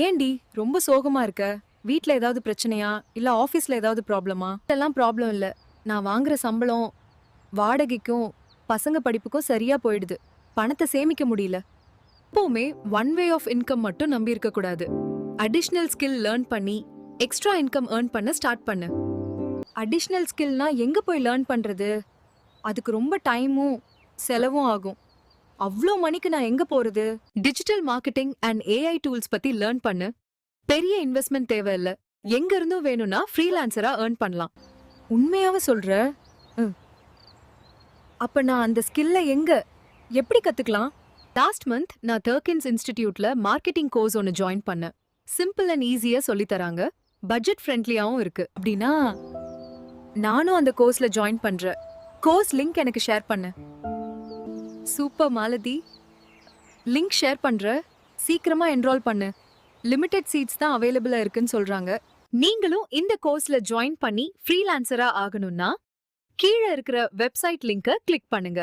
ஏன்டி ரொம்ப சோகமா இருக்க? வீட்ல ஏதாவது பிரச்சனையா? இல்ல ஆபீஸ்ல ஏதாவது ப்ராப்ளமா? இதெல்லாம் ப்ராப்ளம் இல்ல. நான் வாங்குற சம்பளம், வாடகைக்கும், பசங்க படிப்புக்கும் சரியா போயிடுது. பணத்த சேமிக்க முடியல. எப்பவுமே ஒன் வே ஆஃப் இன்கம் மட்டும் நம்பி இருக்க கூடாது. அடிஷனல் ஸ்கில் லேர்ன் பண்ணி, எக்ஸ்ட்ரா இன்கம் ஏர்ன் பண்ண ஸ்டார்ட் பண்ணு. அடிஷனல் ஸ்கில்னா எங்க போய் லேர்ன் பண்றது? அதுக்கு ரொம்ப டைமும், செலவும் ஆகும். அவ்ளோ மணிக்கு நான் எங்க போறது? Digital marketing and AI tools பத்தி லேர்ன் பண்ணு. பெரிய இன்வெஸ்ட்மெண்ட் தேவையில்ல. எங்க இருந்தும் வேணும்னா ஃப்ரீலான்சரா ஏர்ன் பண்ணலாம். உண்மையாவே சொல்ற? ம். அப்ப நான் அந்த ஸ்கில்ல எப்படி கத்துக்கலாம்? லாஸ்ட் மந்த் நான் தர்கின்ஸ் இன்ஸ்டிடியூட்ல மார்க்கெட்டிங் கோர்ஸ் ஒன்னு ஜாயின் பண்ணேன். சிம்பிள் அண்ட் ஈஸியா சொல்லி தராங்க. பட்ஜெட் ஃப்ரெண்ட்லியாவும் இருக்கு. அப்படின்னா நானும் அந்த கோர்ஸ்ல ஜாயின் பண்றேன். கோர்ஸ் லிங்க் எனக்கு ஷேர் பண்ணு. சூப்பர் மாலதி. லிங்க் ஷேர் பண்ற. சீக்கிரமா என்ரோல் பண்ணு. லிமிடெட் சீட்ஸ் தான் அவைலபிளா இருக்குன்னு சொல்றாங்க. நீங்களும் இந்த கோர்ஸ்ல ஜாயின் பண்ணி ஃப்ரீலான்சரா ஆகணும்னா கீழ இருக்கிற வெப்சைட் லிங்கை கிளிக் பண்ணுங்க.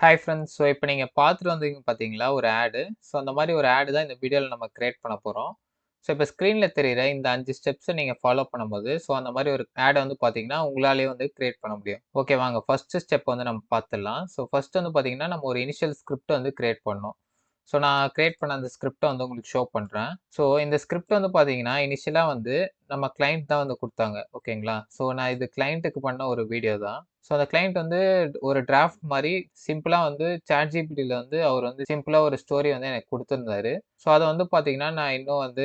Hi friends. ஸோ இப்போ நீங்கள் பார்த்துட்டு வந்தீங்க பார்த்தீங்களா ஒரு ஆடு. ஸோ அந்த மாதிரி ஒரு ஆடு தான் இந்த வீடியோவில் நம்ம கிரியேட் பண்ண போகிறோம். ஸோ இப்போ ஸ்க்ரீனில் தெரியிற இந்த 5 ஸ்டெப்ஸை நீங்கள் ஃபாலோ பண்ணும்போது ஸோ அந்த மாதிரி ஒரு ஆடை வந்து பார்த்தீங்கன்னா உங்களாலேயே வந்து கிரியேட் பண்ண முடியும். ஓகே, வாங்க ஃபர்ஸ்ட் ஸ்டெப் வந்து நம்ம பார்த்துடலாம். ஸோ ஃபர்ஸ்ட் வந்து பார்த்தீங்கன்னா நம்ம ஒரு இனிஷியல் ஸ்கிரிப்ட் வந்து கிரியேட் பண்ணணும். ஸோ நான் கிரியேட் பண்ண அந்த ஸ்கிரிப்டை வந்து உங்களுக்கு ஷோ பண்ணுறேன். ஸோ இந்த ஸ்கிரிப்ட் வந்து பார்த்தீங்கன்னா இனிஷியலாக வந்து நம்ம கிளைண்ட் தான் வந்து கொடுத்தாங்க. ஓகேங்களா? ஸோ நான் இது கிளைண்ட்டுக்கு பண்ண ஒரு வீடியோ தான். ஸோ அந்த கிளைண்ட் வந்து ஒரு டிராஃப்ட் மாதிரி சிம்பிளா வந்து ChatGPTல வந்து அவர் வந்து சிம்பிளா ஒரு ஸ்டோரி வந்து எனக்கு குடுத்திருந்தாரு. ஸோ அத வந்து பார்த்தீங்கன்னா, நான் இன்னும் வந்து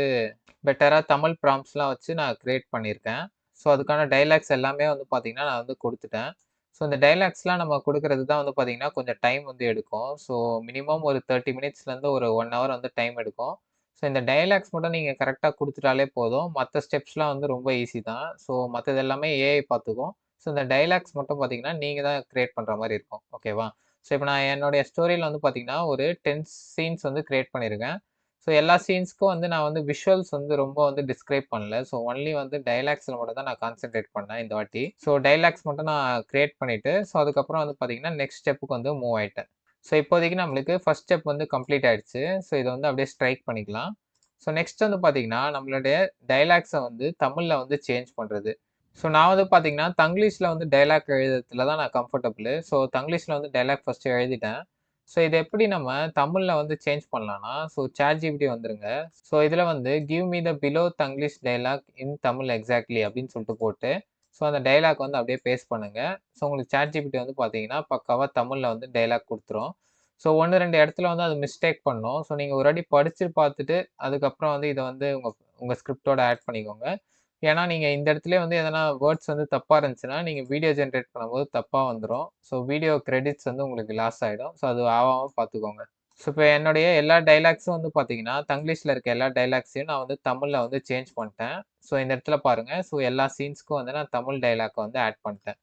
பெட்டரா தமிழ் ப்ராம்ப்ட்ஸ்லாம் வச்சு நான் கிரியேட் பண்ணியிருக்கேன். ஸோ அதுக்கான டயலாக்ஸ் எல்லாமே வந்து பார்த்தீங்கன்னா, நான் வந்து குடுத்துட்டேன். ஸோ இந்த டயலாக்ஸ்லாம் நம்ம குடுக்குறது தான் வந்து பார்த்தீங்கன்னா, கொஞ்சம் டைம் வந்து எடுக்கும். ஸோ மினிமம் ஒரு 30 மினிட்ஸ்லேருந்து ஒரு 1 ஹவர் வந்து டைம் எடுக்கும். ஸோ இந்த டயலாக்ஸ் மட்டும் நீங்க கரெக்ட்டா குடுத்துட்டாலே போதும். மத்த ஸ்டெப்ஸ்லாம் வந்து ரொம்ப ஈஸி தான். ஸோ மத்தது எல்லாமே ஏஐ பார்த்துக்கும். ஸோ இந்த டயலாக்ஸ் மட்டும் பார்த்தீங்கன்னா, நீங்க தான் கிரியேட் பண்ற மாரி இருக்கும். ஓகேவா? ஸோ இப்ப நான் என்னுடைய ஸ்டோரியில வந்து பார்த்தீங்கன்னா, ஒரு 10 சீன்ஸ் வந்து கிரியேட் பண்ணியிருக்கேன். ஸோ எல்லா சீன்ஸ்க்கும் வந்து நான் வந்து விஷுவல்ஸ் வந்து ரொம்ப வந்து டிஸ்கிரைப் பண்ணல. ஸோ ஒன்லி வந்து டயலாக்ஸ்ல மட்டும் தான் நான் கான்சன்ட்ரேட் பண்ணேன் இந்த வாட்டி. ஸோ டயலாக்ஸ் மட்டும் நான் கிரியேட் பண்ணிட்டு, ஸோ அதுக்கப்புறம் வந்து பார்த்தீங்கன்னா, நெக்ஸ்ட் ஸ்டெப்புக்கு வந்து மூவ் ஆயிட்டேன். ஸோ இப்போதைக்கு நம்மளுக்கு ஃபர்ஸ்ட் ஸ்டெப் வந்து கம்ப்ளீட் ஆயிடுச்சு. ஸோ இத வந்து அப்படியே ஸ்ட்ரைக் பண்ணிக்கலாம். ஸோ நெக்ஸ்ட் வந்து பார்த்தீங்கன்னா, நம்மளுடைய டயலாக்ஸ வந்து தமிழ்ல வந்து சேஞ்ச் பண்றது. ஸோ நான் வந்து பார்த்தீங்கன்னா, தங்கிலீஷ்ல வந்து டயலாக் எழுதுறதுல தான் நான் கம்ஃபர்டபுளு. ஸோ தங்கிலீஷ்ல வந்து டயலாக் ஃபர்ஸ்ட்டு எழுதிட்டேன். ஸோ இத எப்படி நம்ம தமிழ்ல வந்து சேஞ்ச் பண்ணலாம்னா, ஸோ ChatGPT வந்துருங்க. ஸோ இதுல வந்து give me the below Tanglish dialogue in Tamil exactly அப்படின்னு சொல்லிட்டு போட்டு, ஸோ அந்த டயலாக் வந்து அப்படியே பேஸ்ட் பண்ணுங்க. ஸோ உங்களுக்கு ChatGPT வந்து பார்த்தீங்கன்னா, பக்காவா தமிழ்ல வந்து டயலாக் குடுத்துரும். ஸோ 1, 2 இடத்துல வந்து அது மிஸ்டேக் பண்ணும். ஸோ நீங்க ஒரு வாட்டி படிச்சு பார்த்துட்டு, அதுக்கப்புறம் வந்து இத வந்து உங்க உங்க ஸ்கிரிப்ட்டோட ஆட் பண்ணிக்கோங்க. ஏன்னா, நீங்க இந்த இடத்துலயே வந்து எதனா வேர்ட்ஸ் வந்து தப்பா இருந்துச்சுன்னா, நீங்க வீடியோ ஜெனரேட் பண்ணும்போது தப்பா வந்துரும். ஸோ வீடியோ கிரெடிட்ஸ் வந்து உங்களுக்கு லாஸ் ஆயிடும். ஸோ அது ஆவாம பார்த்துக்கோங்க. ஸோ இப்ப என்னுடைய எல்லா டயலாக்ஸும் வந்து பார்த்தீங்கன்னா, தங்கிலீஷ்ல இருக்க எல்லா டயலாக்ஸையும் நான் வந்து தமிழ்ல வந்து சேஞ்ச் பண்ணிட்டேன். ஸோ இந்த இடத்துல பாருங்க. ஸோ எல்லா சீன்ஸ்க்கும் வந்து நான் தமிழ் டயலாக்க வந்து ஆட் பண்ணிட்டேன்.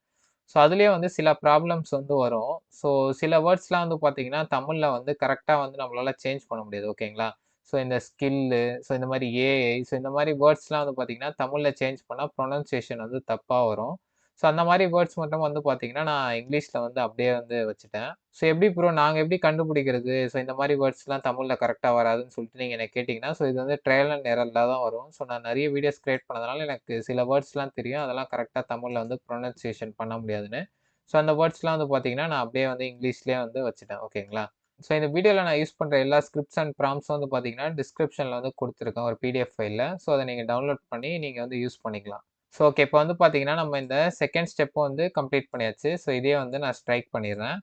ஸோ அதிலயே வந்து சில ப்ராப்ளம்ஸ் வந்து வரும். ஸோ சில வேர்ட்ஸ்லாம் வந்து பார்த்தீங்கன்னா, தமிழ்ல வந்து கரெக்ட்டா வந்து நம்மளால சேஞ்ச் பண்ண முடியாது. ஓகேங்களா? ஸோ இந்த ஸ்கில்லு, ஸோ இந்த மாரி ஏஐ, ஸோ இந்த மாரி வேர்ட்ஸ்லாம் வந்து பார்த்தீங்கன்னா, தமிழ்ல சேஞ்ச் பண்ணா ப்ரொனன்சியேஷன் வந்து தப்பா வரும். ஸோ அந்த மாரி வேர்ட்ஸ் மட்டும் வந்து பார்த்தீங்கன்னா, நான் இங்கிலீஷ்ல வந்து அப்படியே வந்து வச்சுட்டேன். ஸோ எப்படி ப்ரோ நாங்க எப்படி கண்டுபிடிக்கிறது? ஸோ இந்த மாரி வேர்ட்ஸ்லாம் தமிழ்ல கரெக்ட்டா வராதுன்னு சொல்லிட்டு நீங்க என்ன கேட்டீங்கன்னா, ஸோ இது வந்து ட்ரையல் அண்ட் எரர்ல தான் வரும். ஸோ நான் நெறைய வீடியோஸ் கிரியேட் பண்ணதுனால எனக்கு சில வேர்ட்ஸ்லாம் தெரியும். அதெல்லாம் கரெக்ட்டா தமிழ்ல வந்து ப்ரொனன்சியேஷன் பண்ண முடியாதுன்னு. ஸோ அந்த வேர்ட்ஸ்லாம் வந்து பார்த்தீங்கன்னா, நான் அப்படியே வந்து இங்கிலீஷ்லயே வந்து வச்சுட்டேன். ஓகேங்களா? ஸோ இந்த வீடியோல நான் யூஸ் பண்ற எல்லா ஸ்கிரிப்ட்ஸ் அண்ட் ப்ராம்ப்ட்ஸும் வந்து பார்த்தீங்கன்னா, டிஸ்கிரிப்ஷன்ல வந்து குடுத்துருக்கேன் ஒரு பிடிஎஃப் ஃபைல்ல. ஸோ அத நீங்க டவுன்லோட் பண்ணி நீங்க வந்து யூஸ் பண்ணிக்கலாம். So okay. இப்ப வந்து பார்த்தீங்கன்னா, நம்ம இந்த செகண்ட் ஸ்டெப்பும் வந்து கம்ப்ளீட் பண்ணியாச்சு. ஸோ இதையே வந்து நான் ஸ்ட்ரைக் பண்ணிர்றேன்.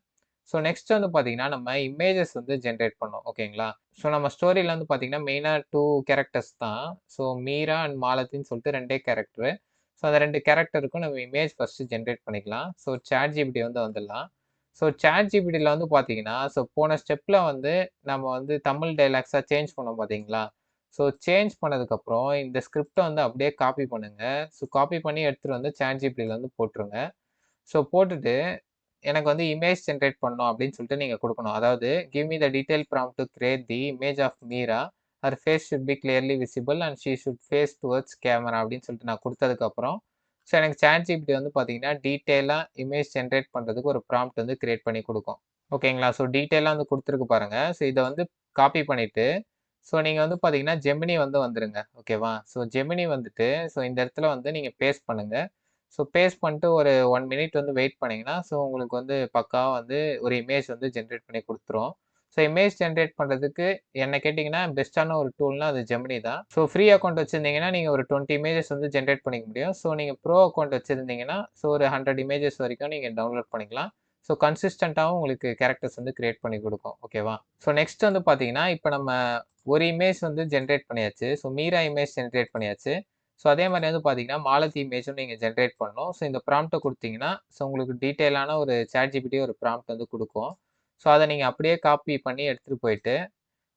ஸோ நெக்ஸ்ட் வந்து பார்த்தீங்கன்னா, நம்ம இமேஜஸ் வந்து ஜெனரேட் பண்ணணும். ஓகேங்களா? ஸோ நம்ம ஸ்டோரியில வந்து பார்த்தீங்கன்னா, மெயினா 2 கேரக்டர்ஸ் தான். ஸோ மீரா அண்ட் மாலதின்னு சொல்லிட்டு 2டே கேரக்டரு. ஸோ அந்த 2 கேரக்டருக்கும் நம்ம இமேஜ் ஃபர்ஸ்ட்டு ஜெனரேட் பண்ணிக்கலாம். ஸோ ChatGPT வந்து வந்துடலாம். ஸோ ChatGPTல வந்து பார்த்தீங்கன்னா, ஸோ போன ஸ்டெப்ல வந்து நம்ம வந்து தமிழ் டயலாக்ஸா சேஞ்ச் பண்ணோம் பார்த்தீங்களா? ஸோ சேஞ்ச் பண்ணதுக்கப்புறம் இந்த ஸ்கிரிப்ட்ட வந்து அப்படியே காப்பி பண்ணுங்க. ஸோ காப்பி பண்ணி எடுத்துட்டு வந்து ChatGPTல வந்து போட்டுருங்க. ஸோ போட்டுட்டு எனக்கு வந்து இமேஜ் ஜெனரேட் பண்ணணும் அப்படின்னு சொல்லிட்டு நீங்க குடுக்கணும். அதாவது give me the detail prompt to create the image of Meera. Her face should be clearly visible and she should face towards camera அப்படின்னு சொல்லிட்டு நான் குடுத்ததுக்கப்புறம், ஸோ எனக்கு ChatGPT வந்து பார்த்தீங்கன்னா, டீட்டெயிலா இமேஜ் ஜெனரேட் பண்றதுக்கு ஒரு ப்ராம்ப்ட் வந்து கிரியேட் பண்ணி குடுக்கும். ஓகேங்களா? ஸோ டீட்டெயிலா வந்து குடுத்துருக்கு பாருங்க. ஸோ இத வந்து காப்பி பண்ணிட்டு, ஸோ நீங்க வந்து பார்த்தீங்கன்னா, ஜெமினி வந்து வந்துருங்க. ஓகேவா? ஸோ ஜெமினி வந்துட்டு, ஸோ இந்த இடத்துல வந்து நீங்க பேஸ்ட் பண்ணுங்க. ஸோ பேஸ்ட் பண்ணிட்டு ஒரு 1 மினிட் வந்து வெயிட் பண்ணீங்கன்னா, ஸோ உங்களுக்கு வந்து பக்காவா வந்து ஒரு இமேஜ் வந்து ஜெனரேட் பண்ணி குடுத்துரும். ஸோ இமேஜ் ஜெனரேட் பண்றதுக்கு என்ன கேட்டீங்கன்னா, பெஸ்ட்டான ஒரு டூல்னா அது ஜெமினி தான். ஸோ ஃப்ரீ அக்கவுண்ட் வச்சிருந்தீங்கன்னா, நீங்க ஒரு 20 இமேஜஸ் வந்து ஜெனரேட் பண்ணிக்க முடியும். ஸோ நீங்க ப்ரோ அக்கவுண்ட் வச்சிருந்தீங்கன்னா, ஸோ ஒரு 100 இமேஜஸ் வரைக்கும் நீங்க டவுன்லோட் பண்ணிக்கலாம். ஸோ கன்சிஸ்டன்ட்டாவும் உங்களுக்கு கேரக்டர்ஸ் வந்து கிரியேட் பண்ணி குடுக்கும். ஓகேவா? ஸோ நெக்ஸ்ட் வந்து பார்த்தீங்கன்னா, இப்ப நம்ம ஒரு இமேஜ் வந்து ஜெனரேட் பண்ணியாச்சு. ஸோ மீரா இமேஜ் ஜெனரேட் பண்ணியாச்சு. ஸோ அதே மாரி வந்து பார்த்தீங்கன்னா, மாலதி இமேஜும் நீங்க ஜெனரேட் பண்ணணும். ஸோ இந்த ப்ராம்ப்ட்ட குடுத்தீங்கன்னா, ஸோ உங்களுக்கு டீட்டெயிலான ஒரு ChatGPT ஒரு ப்ராம்ப்ட் வந்து குடுக்கும். ஸோ அத நீங்க அப்படியே காப்பி பண்ணி எடுத்துட்டு போயிட்டு,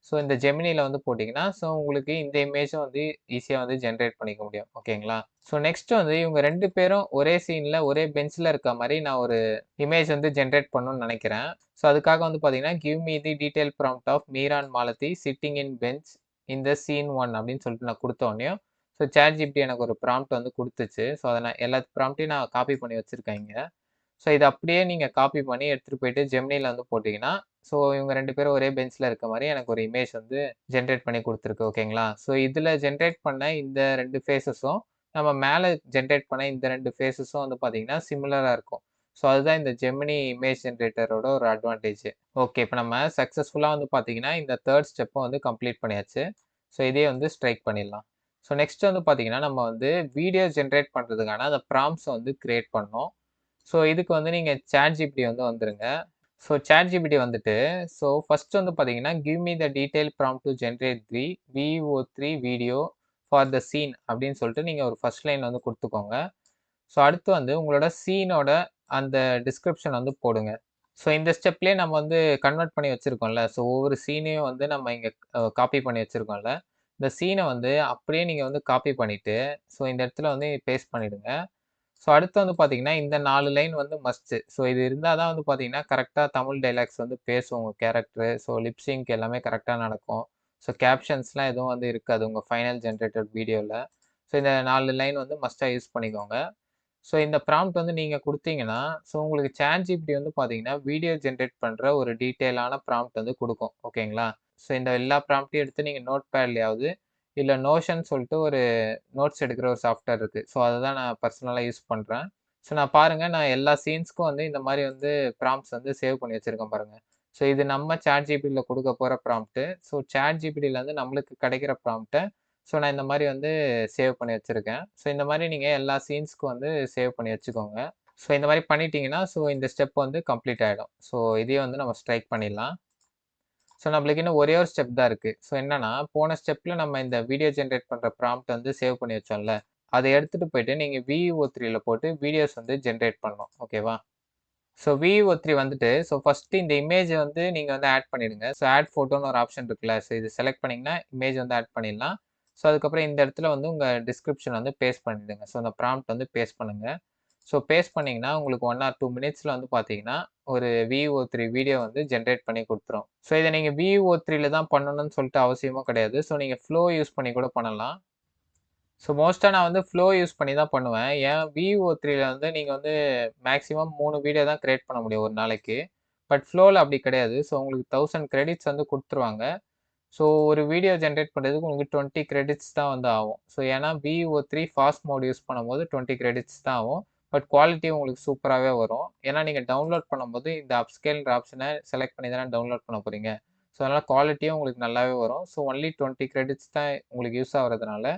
ஸோ இந்த ஜெமினில வந்து போட்டீங்கன்னா, ஸோ உங்களுக்கு இந்த இமேஜும் வந்து ஈஸியா வந்து ஜெனரேட் பண்ணிக்க முடியும். ஓகேங்களா? ஸோ நெக்ஸ்ட் வந்து இவங்க 2 பேரும் ஒரே சீன்ல, ஒரே பெஞ்ச்ல இருக்க மாரி நான் ஒரு இமேஜ் வந்து ஜெனரேட் பண்ணணும்னு நெனைக்கிறேன். ஸோ அதுக்காக வந்து பார்த்தீங்கன்னா, give me the detail prompt of Meera and Malathi sitting in bench in the scene 1 அப்படின்னு சொல்லிட்டு நான் குடுத்த உடனேயும், ஸோ ChatGPT எனக்கு ஒரு ப்ராம்ப்ட் வந்து குடுத்துச்சு. ஸோ அத நான் எல்லா ப்ராம்ப்ட்டையும் நான் காப்பி பண்ணி வச்சிருக்கேன் இங்க. ஸோ இத அப்படியே நீங்க காப்பி பண்ணி எடுத்துட்டு போயிட்டு ஜெமினில வந்து போட்டீங்கன்னா, ஸோ இவங்க 2 பேரும் ஒரே பெஞ்ச்ல இருக்க மாரி எனக்கு ஒரு இமேஜ் வந்து ஜெனரேட் பண்ணி குடுத்துருக்கு. ஓகேங்களா? ஸோ இதுல ஜெனரேட் பண்ண இந்த 2 ஃபேஸஸும் நம்ம மேல ஜெனரேட் பண்ண இந்த 2 ஃபேஸஸும் வந்து பார்த்தீங்கன்னா, சிமிலரா இருக்கும். ஸோ அதுதான் இந்த ஜெமினி இமேஜ் ஜெனரேட்டரோட ஒரு அட்வான்டேஜ். ஓகே. இப்ப நம்ம சக்சஸ்ஃபுல்லா வந்து பார்த்தீங்கன்னா, இந்த 3 ஸ்டெப்பும் வந்து கம்ப்ளீட் பண்ணியாச்சு. ஸோ இதையே வந்து ஸ்ட்ரைக் பண்ணிடலாம். ஸோ நெக்ஸ்ட் வந்து பார்த்தீங்கன்னா, நம்ம வந்து வீடியோ ஜெனரேட் பண்றதுக்கான அந்த ப்ராம்ப்ட்ஸ வந்து கிரியேட் பண்ணணும். ஸோ இதுக்கு வந்து நீங்க ChatGPT வந்து வந்துருங்க. ஸோ ChatGPT வந்துட்டு, ஸோ ஃபர்ஸ்ட் வந்து பார்த்தீங்கன்னா, give me the detail prompt to generate the VO3 video for the scene அப்படின்னு சொல்லிட்டு நீங்க ஒரு ஃபர்ஸ்ட் லைன் வந்து குடுத்துக்கோங்க. ஸோ அடுத்து வந்து உங்களோட சீனோட அந்த டிஸ்கிரிப்ஷன் வந்து போடுங்க. ஸோ இந்த ஸ்டெப்லயே நம்ம வந்து கன்வெர்ட் பண்ணி வச்சிருக்கோம்ல. ஸோ ஒவ்வொரு சீனையும் வந்து நம்ம இங்க காப்பி பண்ணி வச்சிருக்கோம்ல. இந்த சீன வந்து அப்படியே நீங்க வந்து காப்பி பண்ணிட்டு, ஸோ இந்த இடத்துல வந்து பேஸ்ட் பண்ணிடுங்க. ஸோ அடுத்து வந்து பார்த்தீங்கன்னா, இந்த 4 லைன் வந்து மஸ்ட்டு. ஸோ இது இருந்தா தான் வந்து பார்த்தீங்கன்னா, கரெக்ட்டா தமிழ் டயலாக்ஸ் வந்து பேசும் உங்க கேரக்டரு. ஸோ லிப் சிங்க் எல்லாமே கரெக்ட்டா நடக்கும். ஸோ கேப்ஷன்ஸ்லாம் எதுவும் வந்து இருக்காது உங்க ஃபைனல் ஜெனரேட்டட் வீடியோல. ஸோ இந்த 4 லைன் வந்து மஸ்ட்டா யூஸ் பண்ணிக்கோங்க. ஸோ இந்த ப்ராம்ப்ட் வந்து நீங்க குடுத்தீங்கன்னா, ஸோ உங்களுக்கு ChatGPT வந்து பார்த்தீங்கன்னா, வீடியோ ஜெனரேட் பண்ற ஒரு டீட்டெயிலான ப்ராம்ப்ட் வந்து குடுக்கும். ஓகேங்களா? ஸோ இந்த எல்லா ப்ராம்ப்ட்டையும் எடுத்து நீங்க நோட்பேட்லயாவது, இல்ல நோஷன் சொல்லிட்டு ஒரு நோட்ஸ் எடுக்கிற ஒரு சாஃப்ட்வேர் இருக்கு. ஸோ அததான் நான் பர்சனலா யூஸ் பண்றேன். ஸோ நான் பாருங்க, நான் எல்லா சீன்ஸ்க்கும் வந்து இந்த மாரி வந்து ப்ராம்ப்ட்ஸ் வந்து சேவ் பண்ணி வச்சிருக்கேன் பாருங்க. ஸோ இது நம்ம ChatGPTல குடுக்க போற ப்ராம்ப்ட். ஸோ ChatGPTலருந்து நம்மளுக்கு கிடைக்கிற ப்ராம்ப்ட்ட, ஸோ நான் இந்த மாரி வந்து சேவ் பண்ணி வச்சிருக்கேன். ஸோ இந்த மாரி நீங்க எல்லா சீன்ஸ்க்கும் வந்து சேவ் பண்ணி வச்சுக்கோங்க. ஸோ இந்த மாரி பண்ணிட்டீங்கன்னா, ஸோ இந்த ஸ்டெப் வந்து கம்ப்ளீட் ஆயிடும். ஸோ இதையும் வந்து நம்ம ஸ்ட்ரைக் பண்ணிடலாம். ஸோ நம்மளுக்கு இன்னும் ஒரே ஒரு ஸ்டெப் தான் இருக்கு. ஸோ என்னன்னா, போன ஸ்டெப்ல நம்ம இந்த வீடியோ ஜெனரேட் பண்ற ப்ராம்ப்ட் வந்து சேவ் பண்ணி வச்சோம்ல. அத எடுத்துட்டு போயிட்டு நீங்க VO3ல போட்டு வீடியோஸ் வந்து ஜெனரேட் பண்ணணும். ஓகேவா? ஸோ VO3 வந்துட்டு, ஸோ ஃபர்ஸ்ட்டு இந்த இமேஜ வந்து நீங்க வந்து ஆட் பண்ணிடுங்க. ஸோ ஆட் ஃபோட்டோன்னு ஒரு ஆப்ஷன் இருக்குல்ல. ஸோ இது செலக்ட் பண்ணீங்கன்னா, இமேஜ் வந்து ஆட் பண்ணிடலாம். ஸோ அதுக்கப்புறம் இந்த இடத்துல வந்து உங்க டிஸ்கிரிப்ஷன் வந்து பேஸ்ட் பண்ணிடுங்க. ஸோ அந்த ப்ராம்ப்ட் வந்து பேஸ்ட் பண்ணுங்க. ஸோ பேஸ்ட் பண்ணீங்கன்னா, உங்களுக்கு 1 ஆர் 2 மினிட்ஸ்ல வந்து பார்த்தீங்கன்னா, ஒரு VO3 வீடியோ வந்து ஜெனரேட் பண்ணி குடுத்துரும். ஸோ இத நீங்க VO3ல தான் பண்ணணும்னு சொல்லிட்டு அவசியமும் கிடையாது. ஸோ நீங்க ஃப்ளோ யூஸ் பண்ணி கூட பண்ணலாம். ஸோ மோஸ்ட்டா நான் வந்து ஃப்ளோ யூஸ் பண்ணி தான் பண்ணுவேன். ஏன் VO3ல வந்து நீங்க வந்து மேக்ஸிமம் 3 வீடியோ தான் கிரியேட் பண்ண முடியும் ஒரு நாளைக்கு. பட் ஃப்ளோல அப்படி கிடையாது. ஸோ உங்களுக்கு 1000 கிரெடிட்ஸ் வந்து குடுத்துருவாங்க. ஸோ ஒரு வீடியோ ஜெனரேட் பண்றதுக்கு உங்களுக்கு 20 கிரெடிட்ஸ் தான் வந்து ஆகும். ஸோ ஏன்னா VO3 ஃபாஸ்ட் மோட் யூஸ் பண்ணும்போது 20 கிரெடிட்ஸ் தான் ஆகும். பட் குவாலிட்டி உங்களுக்கு சூப்பராவே வரும். ஏன்னா நீங்க டவுன்லோட் பண்ணும்போது இந்த அப்ஸ்கேல்ன்ற ஆப்ஷன செலக்ட் பண்ணி தானே டவுன்லோட் பண்ண போறீங்க. ஸோ அதனால குவாலிட்டியும் உங்களுக்கு நல்லாவே வரும். ஸோ ஒன்லி 20 கிரெடிட்ஸ் தான் உங்களுக்கு யூஸ் ஆகுறதுனால,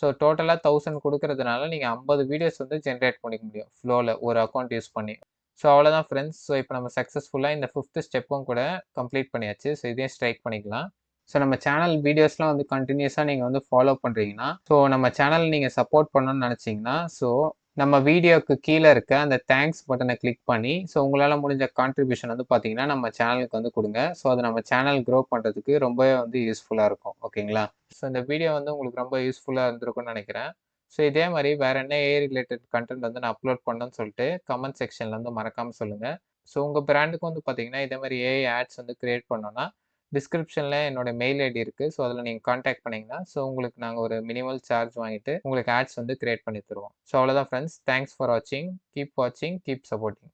ஸோ டோட்டலா 1000 குடுக்குறதுனால நீங்க 50 வீடியோஸ் வந்து ஜெனரேட் பண்ணிக்க முடியும். ஃப்ளோல ஒரு அக்கவுண்ட் யூஸ் பண்ணி. ஸோ அவ்வளோதான் ஃப்ரெண்ட்ஸ். ஸோ இப்ப நம்ம சக்சஸ்ஃபுல்லா இந்த 5த் ஸ்டெப்பும் கூட கம்ப்ளீட் பண்ணியாச்சு. ஸோ இதையும் ஸ்ட்ரைக் பண்ணிக்கலாம். ஸோ நம்ம சேனல் வீடியோஸ்லாம் வந்து கன்டினியூஸா நீங்க வந்து ஃபாலோ பண்றீங்கன்னா, ஸோ நம்ம சேனல் நீங்க சப்போர்ட் பண்ணணும்னு நெனச்சீங்கன்னா, ஸோ நம்ம வீடியோக்கு கீழ இருக்க அந்த தேங்க்ஸ் பட்டன கிளிக் பண்ணி, ஸோ உங்களால முடிஞ்ச கான்ட்ரிபியூஷன் வந்து பார்த்தீங்கன்னா, நம்ம சேனலுக்கு வந்து குடுங்க. ஸோ அது நம்ம சேனல் குரோ பண்றதுக்கு ரொம்பவே வந்து யூஸ்ஃபுல்லா இருக்கும். ஓகேங்களா? ஸோ இந்த வீடியோ வந்து உங்களுக்கு ரொம்ப யூஸ்ஃபுல்லா இருந்திருக்கும்னு நெனைக்கிறேன். ஸோ இதே மாரி வேற என்ன ஏஐ ரிலேட்டட் கன்டென்ட் வந்து நான் அப்லோட் பண்ணணும்னு சொல்லிட்டு கமெண்ட் செக்ஷன்ல வந்து மறக்காம சொல்லுங்க. ஸோ உங்க பிராண்டுக்கும் வந்து பார்த்தீங்கன்னா, இதே மாரி ஏஐ ஆட்ஸ் வந்து கிரியேட் பண்ணணும்னா, டிஸ்கிரிப்ஷன்ல என்னோட மெயில் ஐடி இருக்கு. ஸோ அதில நீங்க கான்டாக்ட் பண்ணீங்கன்னா, ஸோ உங்களுக்கு நாங்க ஒரு மினிமல் சார்ஜ் வாங்கிட்டு உங்களுக்கு ஆட்ஸ் வந்து கிரியேட் பண்ணி தருவோம். ஸோ அவ்வளோதான் ஃபிரெண்ட்ஸ். தேங்க்ஸ் ஃபார் வாட்சிங். கீப் வாட்சிங், கீப் சப்போர்ட்டிங்.